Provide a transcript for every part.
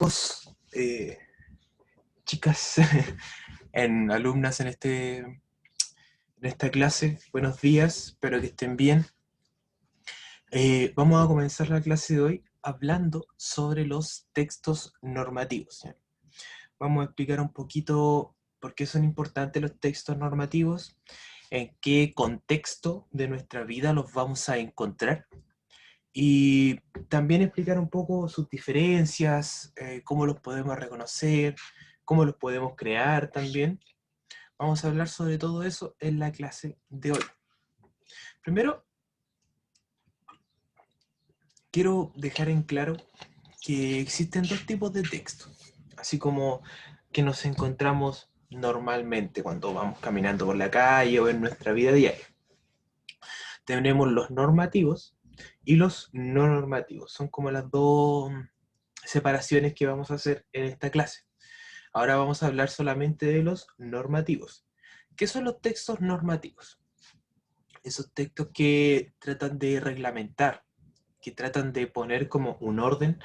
Chicos, chicas, alumnas en esta clase, buenos días, espero que estén bien. Vamos a comenzar la clase de hoy hablando sobre los textos normativos, ¿ya? Vamos a explicar un poquito por qué son importantes los textos normativos, en qué contexto de nuestra vida los vamos a encontrar y también explicar un poco sus diferencias, cómo los podemos reconocer, cómo los podemos crear también. Vamos a hablar sobre todo eso en la clase de hoy. Primero, quiero dejar en claro que existen dos tipos de textos, así como que nos encontramos normalmente cuando vamos caminando por la calle o en nuestra vida diaria. Tenemos los normativos y los no normativos. Son como las dos separaciones que vamos a hacer en esta clase. Ahora vamos a hablar solamente de los normativos. ¿Qué son los textos normativos? Esos textos que tratan de reglamentar, que tratan de poner como un orden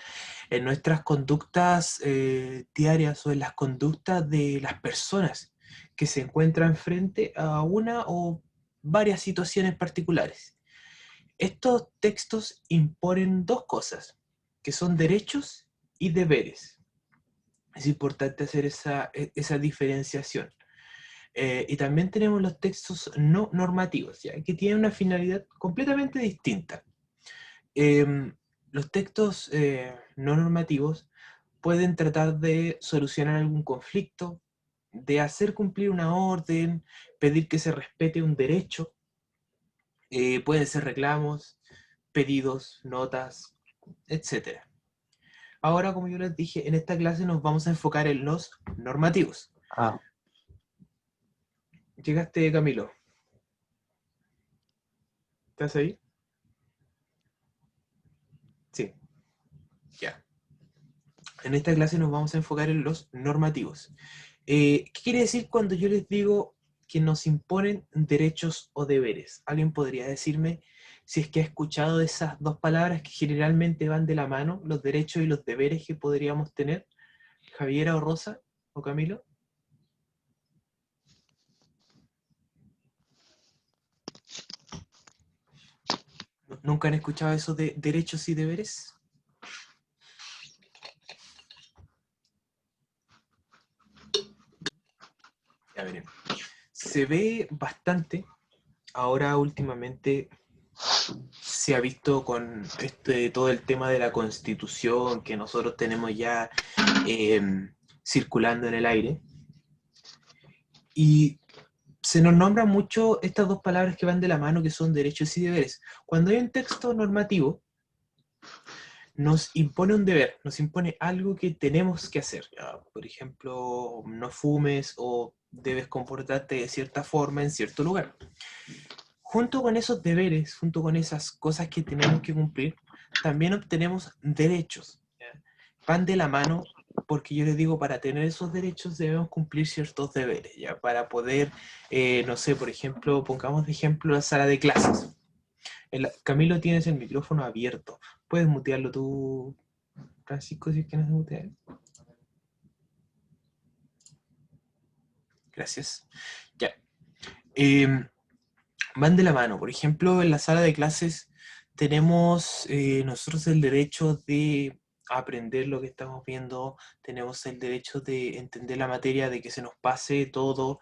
en nuestras conductas diarias o en las conductas de las personas que se encuentran frente a una o varias situaciones particulares. Estos textos imponen dos cosas, que son derechos y deberes. Es importante hacer esa diferenciación. Y también tenemos los textos no normativos, ¿ya? Que tienen una finalidad completamente distinta. Los textos no normativos pueden tratar de solucionar algún conflicto, de hacer cumplir una orden, pedir que se respete un derecho. Pueden ser reclamos, pedidos, notas, etc. Ahora, como yo les dije, en esta clase nos vamos a enfocar en los normativos. Ah, ¿Llegaste, Camilo? ¿Estás ahí? Sí, ya. En esta clase nos vamos a enfocar en los normativos. ¿Qué quiere decir cuando yo les digo que nos imponen derechos o deberes? ¿Alguien podría decirme si es que ha escuchado esas dos palabras que generalmente van de la mano, los derechos y los deberes que podríamos tener? ¿Javiera o Rosa o Camilo? ¿Nunca han escuchado eso de derechos y deberes? Ya veremos. Se ve bastante, ahora últimamente se ha visto con todo el tema de la Constitución que nosotros tenemos ya eh, circulando en el aire. Y se nos nombra mucho estas dos palabras que van de la mano, que son derechos y deberes. Cuando hay un texto normativo, nos impone un deber, nos impone algo que tenemos que hacer. Ya, por ejemplo, no fumes o debes comportarte de cierta forma en cierto lugar. Junto con esos deberes, junto con esas cosas que tenemos que cumplir, también obtenemos derechos, ¿ya? Van de la mano porque yo les digo, para tener esos derechos debemos cumplir ciertos deberes, ¿ya? Para poder, no sé, por ejemplo, pongamos de ejemplo la sala de clases. Camilo, tienes el micrófono abierto. ¿Puedes mutearlo tú, Francisco, si es que no se mutea? Gracias. Ya. Eh, Van de la mano. Por ejemplo, en la sala de clases tenemos nosotros el derecho de aprender lo que estamos viendo, tenemos el derecho de entender la materia, de que se nos pase todo,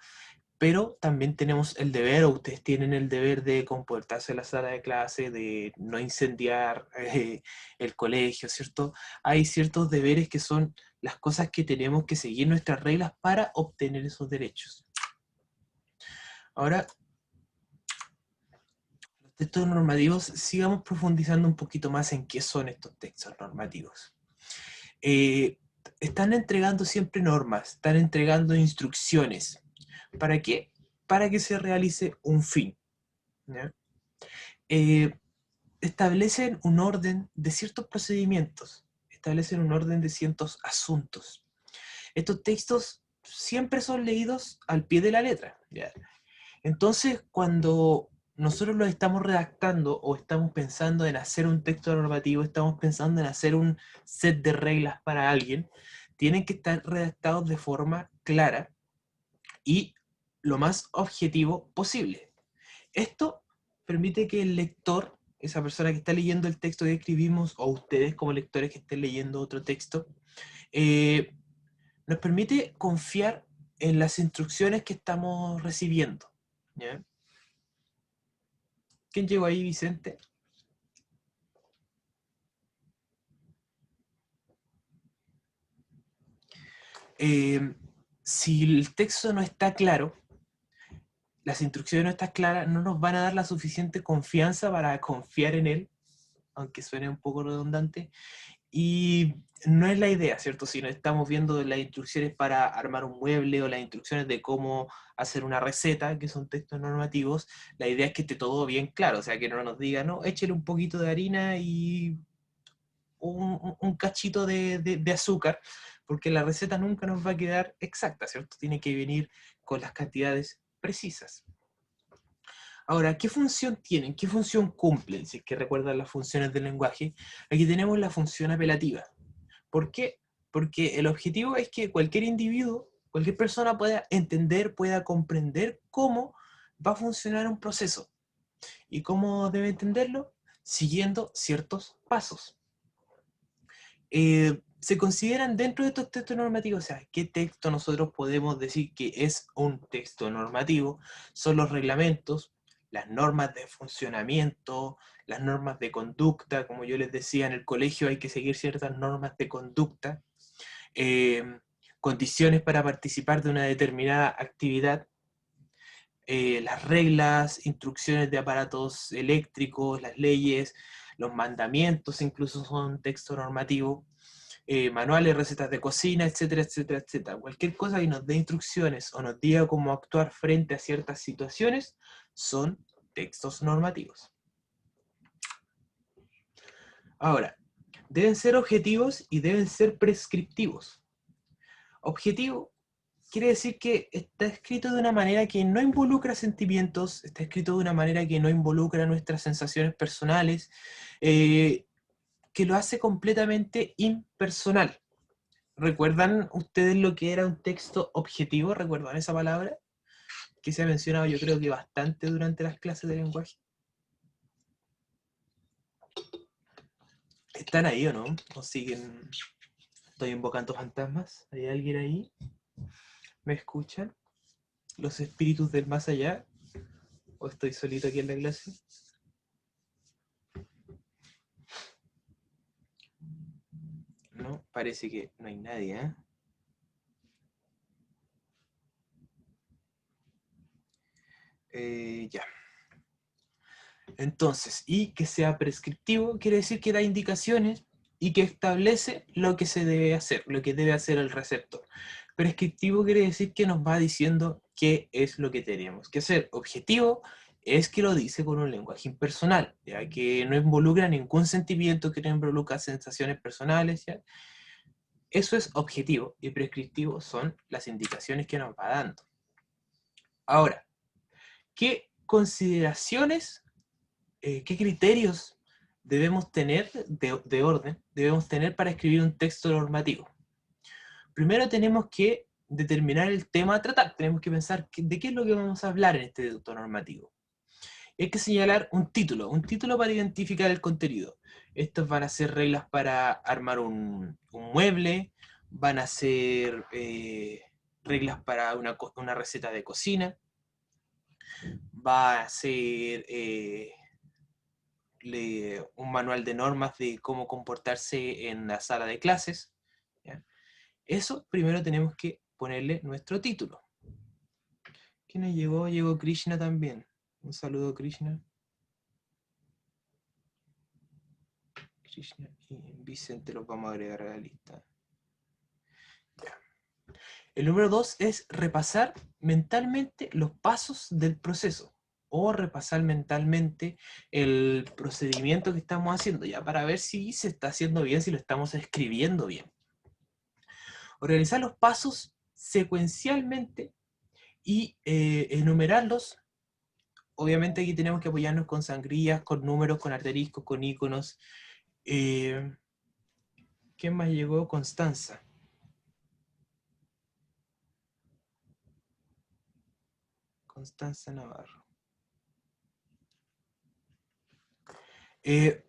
pero también tenemos el deber, o ustedes tienen el deber de comportarse en la sala de clase, de no incendiar el colegio, ¿cierto? Hay ciertos deberes que son las cosas que tenemos que seguir nuestras reglas para obtener esos derechos. Ahora, textos normativos, sigamos profundizando un poquito más en qué son estos textos normativos. Eh, Están entregando siempre normas, están entregando instrucciones. ¿Para qué? Para que se realice un fin, ¿ya? Eh, Establecen un orden de ciertos procedimientos, establecen un orden de ciertos asuntos. Estos textos siempre son leídos al pie de la letra, ¿ya? Entonces, cuando nosotros lo estamos redactando o estamos pensando en hacer un texto normativo, estamos pensando en hacer un set de reglas para alguien, tienen que estar redactados de forma clara y lo más objetivo posible. Esto permite que el lector, esa persona que está leyendo el texto que escribimos, o ustedes como lectores que estén leyendo otro texto, eh, nos permite confiar en las instrucciones que estamos recibiendo. ¿Ya? ¿Quién llegó ahí, Vicente? Eh, si el texto no está claro, las instrucciones no están claras, no nos van a dar la suficiente confianza para confiar en él, aunque suene un poco redundante, y no es la idea, ¿cierto? Si no estamos viendo las instrucciones para armar un mueble o las instrucciones de cómo hacer una receta, que son textos normativos, la idea es que esté todo bien claro, o sea, que no nos diga, no, échale un poquito de harina y un cachito de azúcar, porque la receta nunca nos va a quedar exacta, ¿cierto? Tiene que venir con las cantidades precisas. Ahora, ¿qué función tienen? ¿Qué función cumplen? Si es que recuerdan las funciones del lenguaje, aquí tenemos la función apelativa. ¿Por qué? Porque el objetivo es que cualquier individuo, cualquier persona pueda entender, pueda comprender cómo va a funcionar un proceso. ¿Y cómo debe entenderlo? Siguiendo ciertos pasos. Se consideran dentro de estos textos normativos, o sea, qué texto nosotros podemos decir que es un texto normativo, son los reglamentos, las normas de funcionamiento, las normas de conducta, como yo les decía, en el colegio hay que seguir ciertas normas de conducta, eh, condiciones para participar de una determinada actividad, las reglas, instrucciones de aparatos eléctricos, las leyes, los mandamientos incluso son texto normativo, manuales, recetas de cocina, etcétera, etcétera, etcétera. Cualquier cosa que nos dé instrucciones o nos diga cómo actuar frente a ciertas situaciones son textos normativos. Ahora, deben ser objetivos y deben ser prescriptivos. Objetivo quiere decir que está escrito de una manera que no involucra sentimientos, está escrito de una manera que no involucra nuestras sensaciones personales, eh, que lo hace completamente impersonal. ¿Recuerdan ustedes lo que era un texto objetivo? ¿Recuerdan esa palabra? Que se ha mencionado yo creo que bastante durante las clases de lenguaje. ¿Están ahí o no? ¿O siguen? ¿Estoy invocando fantasmas? ¿Hay alguien ahí? ¿Me escuchan? ¿Los espíritus del más allá? ¿O estoy solito aquí en la clase? No, parece que no hay nadie, ¿eh? Ya. Entonces, y que sea prescriptivo quiere decir que da indicaciones y que establece lo que se debe hacer, lo que debe hacer el receptor. Prescriptivo quiere decir que nos va diciendo qué es lo que tenemos que hacer. Objetivo es que lo dice con un lenguaje impersonal, ya que no involucra ningún sentimiento, que no involucra sensaciones personales, ¿ya? Eso es objetivo y prescriptivo son las indicaciones que nos va dando. Ahora, ¿qué consideraciones, qué criterios debemos tener de orden, debemos tener para escribir un texto normativo? Primero tenemos que determinar el tema a tratar, tenemos que pensar de qué es lo que vamos a hablar en este texto normativo. Hay que señalar un título para identificar el contenido. Estos van a ser reglas para armar un mueble, van a ser reglas para una receta de cocina, va a ser un manual de normas de cómo comportarse en la sala de clases. ¿Ya? Eso primero tenemos que ponerle nuestro título. ¿Quién nos llegó? Llegó Krishna también. Un saludo, Krishna. Krishna y Vicente los vamos a agregar a la lista. Ya. El número 2 es repasar mentalmente los pasos del proceso o repasar mentalmente el procedimiento que estamos haciendo ya para ver si se está haciendo bien, si lo estamos escribiendo bien. Organizar los pasos secuencialmente y enumerarlos obviamente aquí tenemos que apoyarnos con sangrías, con números, con asteriscos, con iconos. ¿Quién más llegó? Constanza. Constanza Navarro.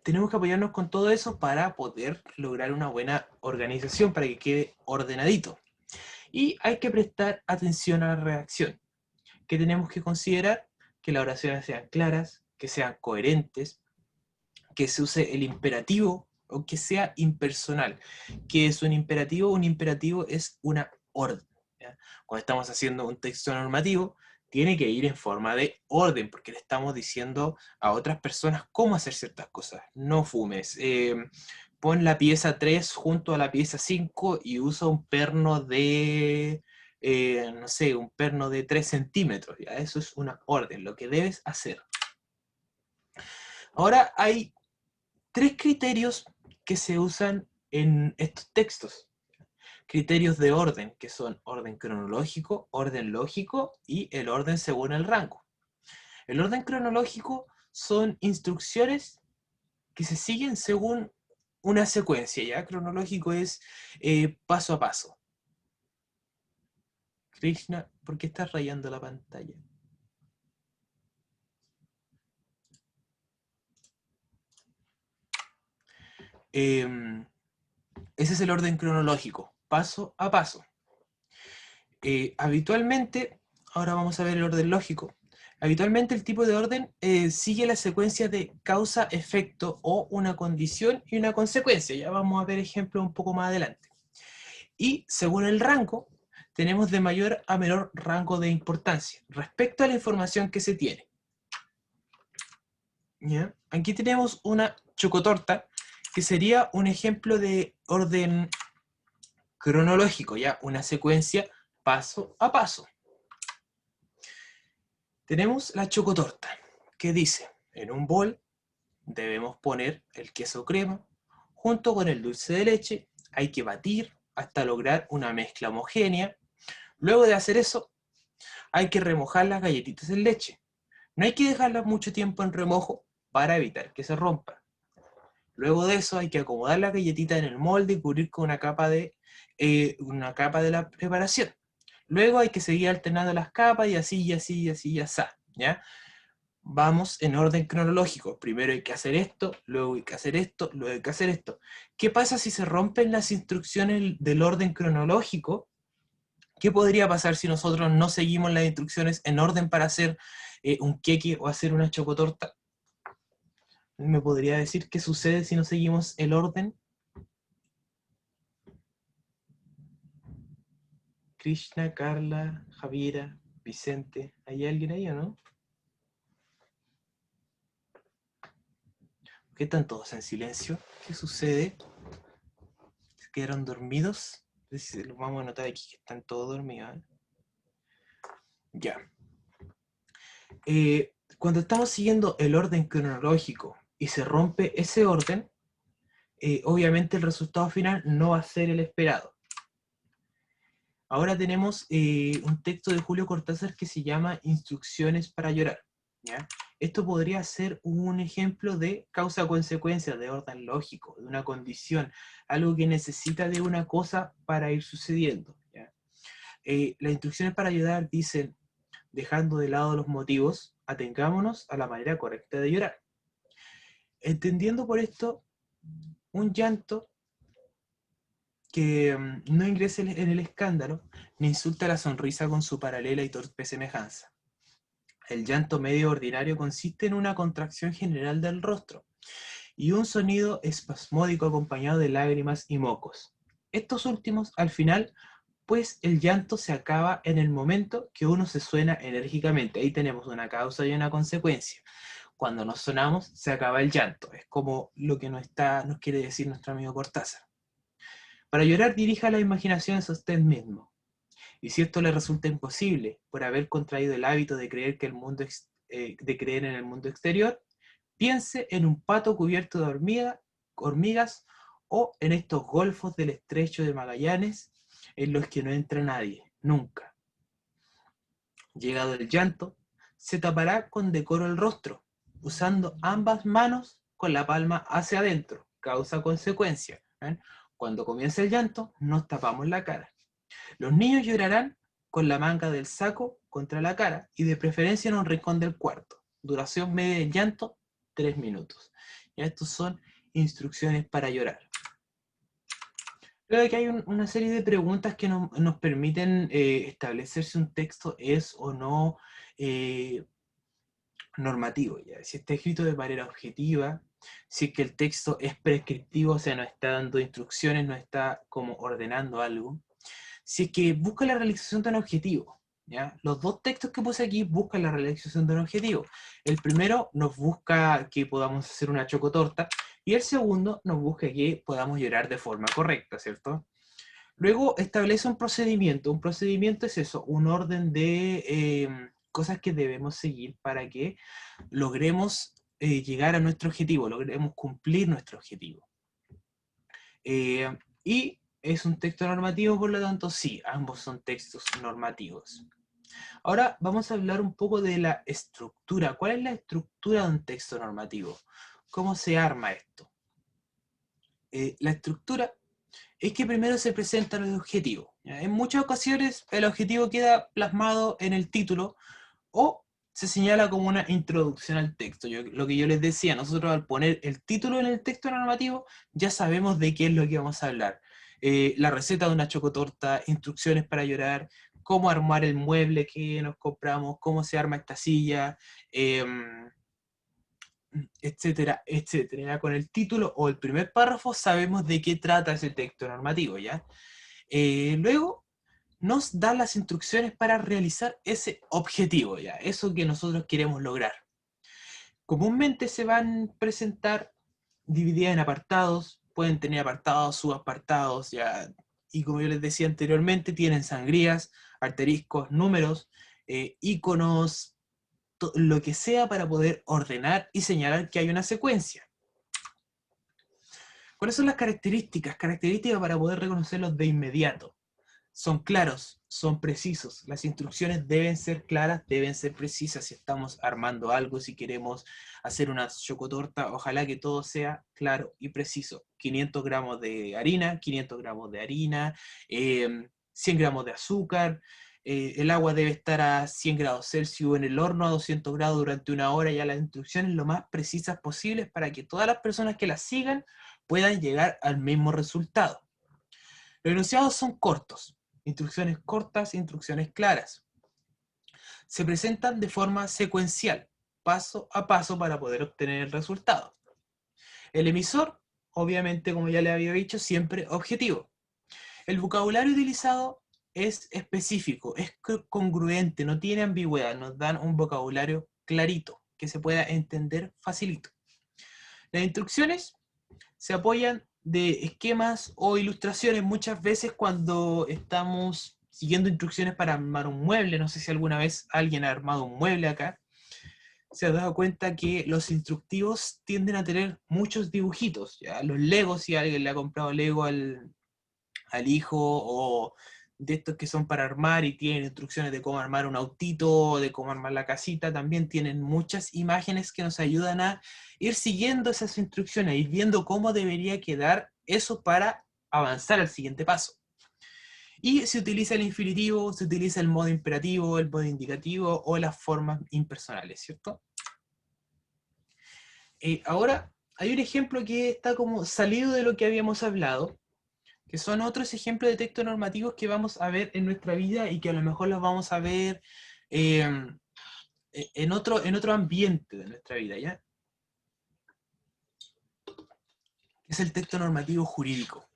Tenemos que apoyarnos con todo eso para poder lograr una buena organización, para que quede ordenadito. Y hay que prestar atención a la redacción. ¿Qué tenemos que considerar? Que las oraciones sean claras, que sean coherentes, que se use el imperativo o que sea impersonal. ¿Qué es un imperativo? Un imperativo es una orden, ¿ya? Cuando estamos haciendo un texto normativo, tiene que ir en forma de orden, porque le estamos diciendo a otras personas cómo hacer ciertas cosas. No fumes. Pon la pieza 3 junto a la pieza 5 y usa un perno de, no sé, un perno de 3 centímetros. ¿Ya? Eso es una orden, lo que debes hacer. Ahora hay 3 criterios que se usan en estos textos. Criterios de orden, que son orden cronológico, orden lógico y el orden según el rango. El orden cronológico son instrucciones que se siguen según una secuencia, ¿ya? Cronológico es paso a paso. Krishna, ¿por qué estás rayando la pantalla? Ese es el orden cronológico, paso a paso. Habitualmente, ahora vamos a ver el orden lógico. Habitualmente el tipo de orden sigue la secuencia de causa-efecto o una condición y una consecuencia. Ya vamos a ver ejemplos un poco más adelante. Y según el rango, tenemos de mayor a menor rango de importancia respecto a la información que se tiene. ¿Ya? Aquí tenemos una chocotorta que sería un ejemplo de orden cronológico, ya una secuencia paso a paso. Tenemos la chocotorta, que dice, en un bol debemos poner el queso crema junto con el dulce de leche, hay que batir hasta lograr una mezcla homogénea. Luego de hacer eso, hay que remojar las galletitas en leche. No hay que dejarlas mucho tiempo en remojo para evitar que se rompan. Luego de eso hay que acomodar la galletita en el molde y cubrir con una capa de la preparación. Luego hay que seguir alternando las capas y así, y así, y así, y así, ¿ya? Vamos en orden cronológico. Primero hay que hacer esto, luego hay que hacer esto, luego hay que hacer esto. ¿Qué pasa si se rompen las instrucciones del orden cronológico? ¿Qué podría pasar si nosotros no seguimos las instrucciones en orden para hacer un queque o hacer una chocotorta? ¿Me podría decir qué sucede si no seguimos el orden? Krishna, Carla, Javiera, Vicente, ¿hay alguien ahí o no? ¿Qué están todos en silencio? ¿Qué sucede? ¿Se quedaron dormidos? Lo vamos a notar aquí que están todos dormidos. Ya. Cuando estamos siguiendo el orden cronológico y se rompe ese orden, obviamente el resultado final no va a ser el esperado. Ahora tenemos un texto de Julio Cortázar que se llama Instrucciones para llorar, ¿ya? Esto podría ser un ejemplo de causa-consecuencia, de orden lógico, de una condición, algo que necesita de una cosa para ir sucediendo, ¿ya? Las instrucciones para llorar dicen, dejando de lado los motivos, atengámonos a la manera correcta de llorar. Entendiendo por esto, un llanto que no ingrese en el escándalo, ni insulta la sonrisa con su paralela y torpe semejanza. El llanto medio ordinario consiste en una contracción general del rostro y un sonido espasmódico acompañado de lágrimas y mocos. Estos últimos, al final, pues el llanto se acaba en el momento que uno se suena enérgicamente. Ahí tenemos una causa y una consecuencia. Cuando nos sonamos, se acaba el llanto. Es como lo que nos quiere decir nuestro amigo Cortázar. Para llorar, dirija las imaginaciones a usted mismo. Y si esto le resulta imposible por haber contraído el hábito de creer, de creer en el mundo exterior, piense en un pato cubierto de hormigas o en estos golfos del estrecho de Magallanes en los que no entra nadie, nunca. Llegado el llanto, se tapará con decoro el rostro, usando ambas manos con la palma hacia adentro. Causa-consecuencia. ¿Ven? Cuando comienza el llanto, nos tapamos la cara. Los niños llorarán con la manga del saco contra la cara y de preferencia en un rincón del cuarto. Duración media del llanto, 3 minutos. Ya estos son instrucciones para llorar. Creo que hay una serie de preguntas que nos permiten establecer si un texto es o no normativo. ¿Ya? Si está escrito de manera objetiva, si es que el texto es prescriptivo, o sea, no está dando instrucciones, no está como ordenando algo. Si es que busca la realización de un objetivo. ¿Ya? Los dos textos que puse aquí buscan la realización de un objetivo. El primero nos busca que podamos hacer una chocotorta y el segundo nos busca que podamos llorar de forma correcta, ¿cierto? Luego establece un procedimiento. Un procedimiento es eso, un orden de cosas que debemos seguir para que logremos llegar a nuestro objetivo, logremos cumplir nuestro objetivo. Y es un texto normativo, por lo tanto, sí, ambos son textos normativos. Ahora vamos a hablar un poco de la estructura. ¿Cuál es la estructura de un texto normativo? ¿Cómo se arma esto? La estructura es que primero se presenta el objetivo. ¿Ya? En muchas ocasiones el objetivo queda plasmado en el título o se señala como una introducción al texto. Lo que yo les decía, nosotros al poner el título en el texto normativo ya sabemos de qué es lo que vamos a hablar. La receta de una chocotorta, instrucciones para llorar, cómo armar el mueble que nos compramos, cómo se arma esta silla, etcétera, etcétera. Con el título o el primer párrafo sabemos de qué trata ese texto normativo, ¿ya? Luego nos da las instrucciones para realizar ese objetivo, ¿ya? Eso que nosotros queremos lograr. Comúnmente se van a presentar divididas en apartados, pueden tener apartados, subapartados, ¿ya? Y como yo les decía anteriormente, tienen sangrías, asteriscos, números, iconos, lo que sea para poder ordenar y señalar que hay una secuencia. ¿Cuáles son las características? Características para poder reconocerlos de inmediato. Son claros, son precisos. Las instrucciones deben ser claras, deben ser precisas. Si estamos armando algo, si queremos hacer una chocotorta, ojalá que todo sea claro y preciso. 500 gramos de harina, 500 gramos de harina, 100 gramos de azúcar. El agua debe estar a 100 grados Celsius en el horno a 200 grados durante 1 hora. Ya las instrucciones lo más precisas posibles para que todas las personas que las sigan puedan llegar al mismo resultado. Los enunciados son cortos, instrucciones cortas, instrucciones claras. Se presentan de forma secuencial, paso a paso para poder obtener el resultado. El emisor, obviamente, como ya le había dicho, siempre objetivo. El vocabulario utilizado es específico, es congruente, no tiene ambigüedad, nos dan un vocabulario clarito, que se pueda entender facilito. Las instrucciones se apoyan de esquemas o ilustraciones muchas veces cuando estamos siguiendo instrucciones para armar un mueble. No sé si alguna vez alguien ha armado un mueble acá. Se ha dado cuenta que los instructivos tienden a tener muchos dibujitos. ¿Ya? Los Legos, si alguien le ha comprado Lego al hijo, o de estos que son para armar y tienen instrucciones de cómo armar un autito, de cómo armar la casita, también tienen muchas imágenes que nos ayudan a ir siguiendo esas instrucciones, ir viendo cómo debería quedar eso para avanzar al siguiente paso. Y se utiliza el infinitivo, se utiliza el modo imperativo, el modo indicativo o las formas impersonales, ¿cierto? Ahora, hay un ejemplo que está como salido de lo que habíamos hablado, que son otros ejemplos de textos normativos que vamos a ver en nuestra vida y que a lo mejor los vamos a ver en otro ambiente de nuestra vida, ¿ya? Es el texto normativo jurídico.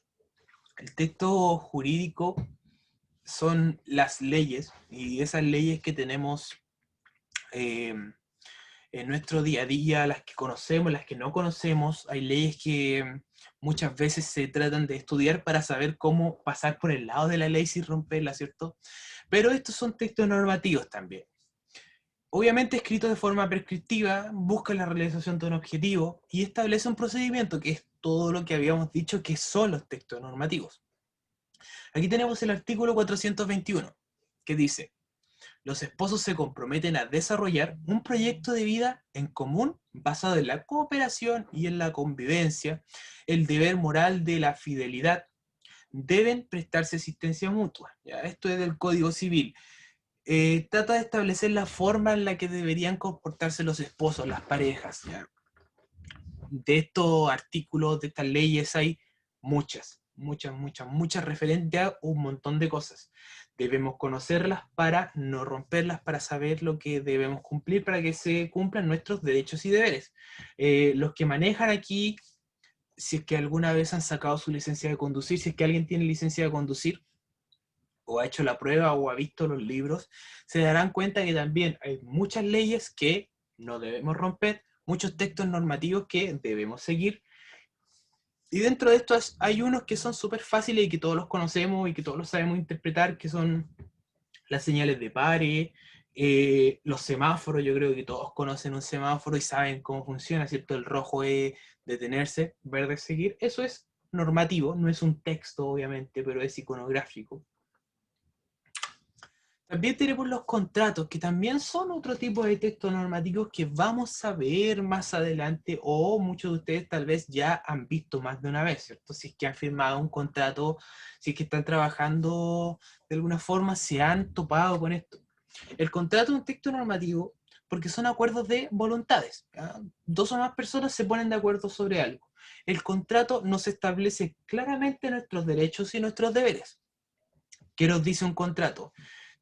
El texto jurídico son las leyes, y esas leyes que tenemos en nuestro día a día, las que conocemos, las que no conocemos. Hay leyes que muchas veces se tratan de estudiar para saber cómo pasar por el lado de la ley sin romperla, ¿cierto? Pero estos son textos normativos también. Obviamente escritos de forma prescriptiva, busca la realización de un objetivo y establece un procedimiento, que es todo lo que habíamos dicho que son los textos normativos. Aquí tenemos el artículo 421, que dice: los esposos se comprometen a desarrollar un proyecto de vida en común basado en la cooperación y en la convivencia, el deber moral de la fidelidad. Deben prestarse asistencia mutua. ¿Ya? Esto es del Código Civil. Trata de establecer la forma en la que deberían comportarse los esposos, las parejas. ¿Ya? De estos artículos, de estas leyes, hay muchas referentes a un montón de cosas. Debemos conocerlas para no romperlas, para saber lo que debemos cumplir, para que se cumplan nuestros derechos y deberes. Los que manejan aquí, si es que alguna vez han sacado su licencia de conducir, si es que alguien tiene licencia de conducir, o ha hecho la prueba, o ha visto los libros, se darán cuenta que también hay muchas leyes que no debemos romper, muchos textos normativos que debemos seguir, y dentro de estos hay unos que son súper fáciles y que todos los conocemos y que todos los sabemos interpretar, que son las señales de pare, los semáforos. Yo creo que todos conocen un semáforo y saben cómo funciona, ¿cierto? El rojo es detenerse, verde es seguir. Eso es normativo, no es un texto obviamente, pero es iconográfico. También tenemos los contratos, que también son otro tipo de textos normativos que vamos a ver más adelante, o muchos de ustedes tal vez ya han visto más de una vez, ¿cierto? Si es que han firmado un contrato, si es que están trabajando de alguna forma, se han topado con esto. El contrato es un texto normativo porque son acuerdos de voluntades. ¿Ya? Dos o más personas se ponen de acuerdo sobre algo. El contrato nos establece claramente nuestros derechos y nuestros deberes. ¿Qué nos dice un contrato?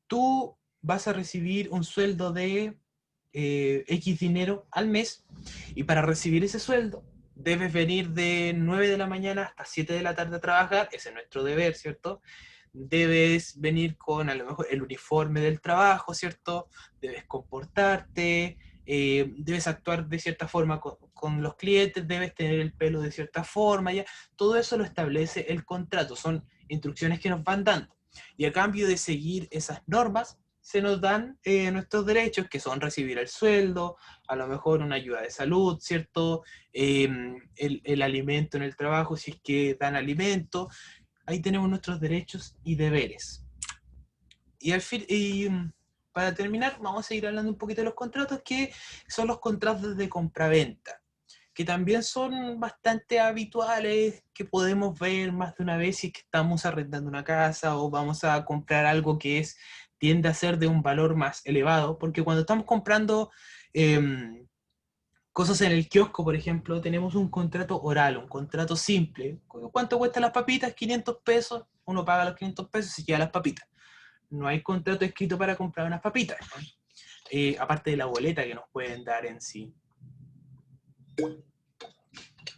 Tú vas a recibir un sueldo de X dinero al mes, y para recibir ese sueldo debes venir de 9 de la mañana hasta 7 de la tarde a trabajar, ese es nuestro deber, ¿cierto? Debes venir con a lo mejor el uniforme del trabajo, ¿cierto? Debes comportarte, debes actuar de cierta forma con los clientes, debes tener el pelo de cierta forma, ¿ya? Todo eso lo establece el contrato, son instrucciones que nos van dando. Y a cambio de seguir esas normas, se nos dan nuestros derechos, que son recibir el sueldo, a lo mejor una ayuda de salud, ¿cierto? El alimento en el trabajo, si es que dan alimento. Ahí tenemos nuestros derechos y deberes. Para terminar, vamos a seguir hablando un poquito de los contratos, que son los contratos de compraventa, que también son bastante habituales, que podemos ver más de una vez si es que estamos arrendando una casa o vamos a comprar algo que tiende a ser de un valor más elevado, porque cuando estamos comprando cosas en el kiosco, por ejemplo, tenemos un contrato oral, un contrato simple. ¿Cuánto cuestan las papitas? 500 pesos, uno paga los 500 pesos y se lleva las papitas. No hay contrato escrito para comprar unas papitas, ¿no? Aparte de la boleta que nos pueden dar en sí.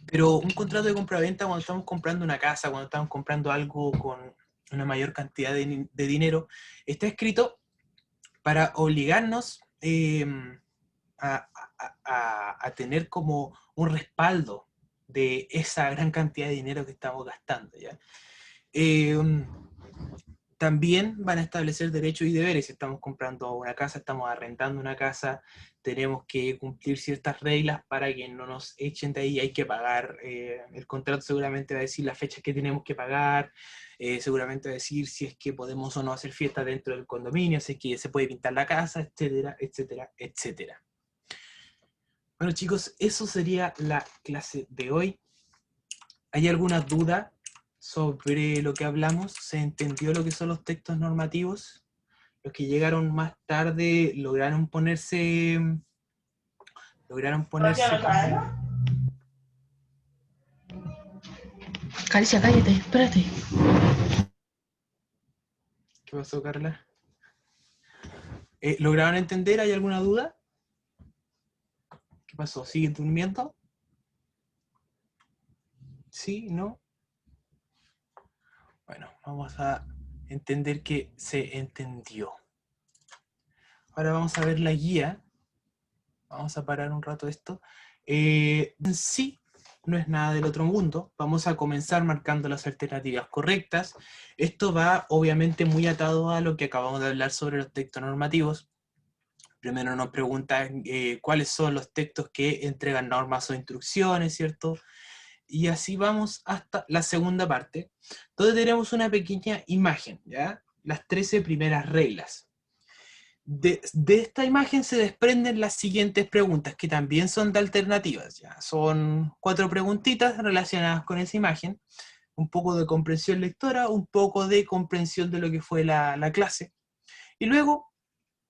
Pero un contrato de compra-venta, cuando estamos comprando una casa, cuando estamos comprando algo con una mayor cantidad de dinero, está escrito para obligarnos a tener como un respaldo de esa gran cantidad de dinero que estamos gastando, ¿ya? También van a establecer derechos y deberes. Si estamos comprando una casa, estamos arrendando una casa, tenemos que cumplir ciertas reglas para que no nos echen de ahí. Hay que pagar, el contrato seguramente va a decir las fechas que tenemos que pagar, seguramente va a decir si es que podemos o no hacer fiesta dentro del condominio, si es que se puede pintar la casa, etcétera, etcétera, etcétera. Bueno, chicos, eso sería la clase de hoy. ¿Hay alguna duda sobre lo que hablamos? ¿Se entendió lo que son los textos normativos? Los que llegaron más tarde lograron ponerse... Calicia, cállate, espérate. ¿Qué pasó, Carla? ¿Lograron entender? ¿Hay alguna duda? ¿Qué pasó? ¿Siguen durmiendo? ¿Sí? ¿No? Bueno, vamos a entender que se entendió. Ahora vamos a ver la guía. Vamos a parar un rato esto. En sí, no es nada del otro mundo. Vamos a comenzar marcando las alternativas correctas. Esto va obviamente muy atado a lo que acabamos de hablar sobre los textos normativos. Primero nos preguntan cuáles son los textos que entregan normas o instrucciones, ¿cierto? Y así vamos hasta la segunda parte, donde tenemos una pequeña imagen, ¿ya? Las 13 primeras reglas. De esta imagen se desprenden las siguientes preguntas, que también son de alternativas. ¿Ya? Son 4 preguntitas relacionadas con esa imagen. Un poco de comprensión lectora, un poco de comprensión de lo que fue la clase. Y luego,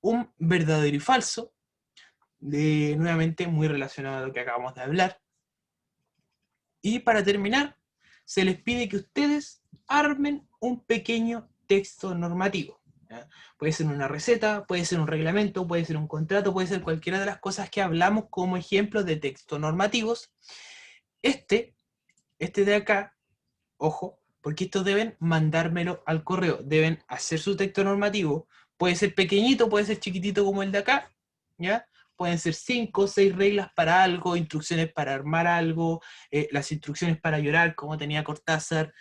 un verdadero y falso, nuevamente muy relacionado a lo que acabamos de hablar. Y para terminar, se les pide que ustedes armen un pequeño texto normativo. ¿Ya? Puede ser una receta, puede ser un reglamento, puede ser un contrato, puede ser cualquiera de las cosas que hablamos como ejemplos de textos normativos. Este de acá, ojo, porque estos deben mandármelo al correo, deben hacer su texto normativo, puede ser pequeñito, puede ser chiquitito como el de acá, ¿ya? Pueden ser 5 o 6 reglas para algo, instrucciones para armar algo, las instrucciones para llorar, como tenía Cortázar,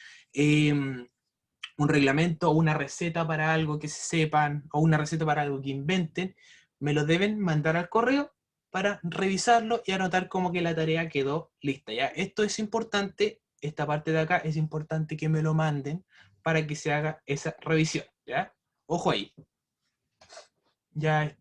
un reglamento o una receta para algo que se sepan, o una receta para algo que inventen, me lo deben mandar al correo para revisarlo y anotar como que la tarea quedó lista. ¿Ya? Esto es importante, esta parte de acá es importante que me lo manden para que se haga esa revisión. ¿Ya? Ojo ahí. Ya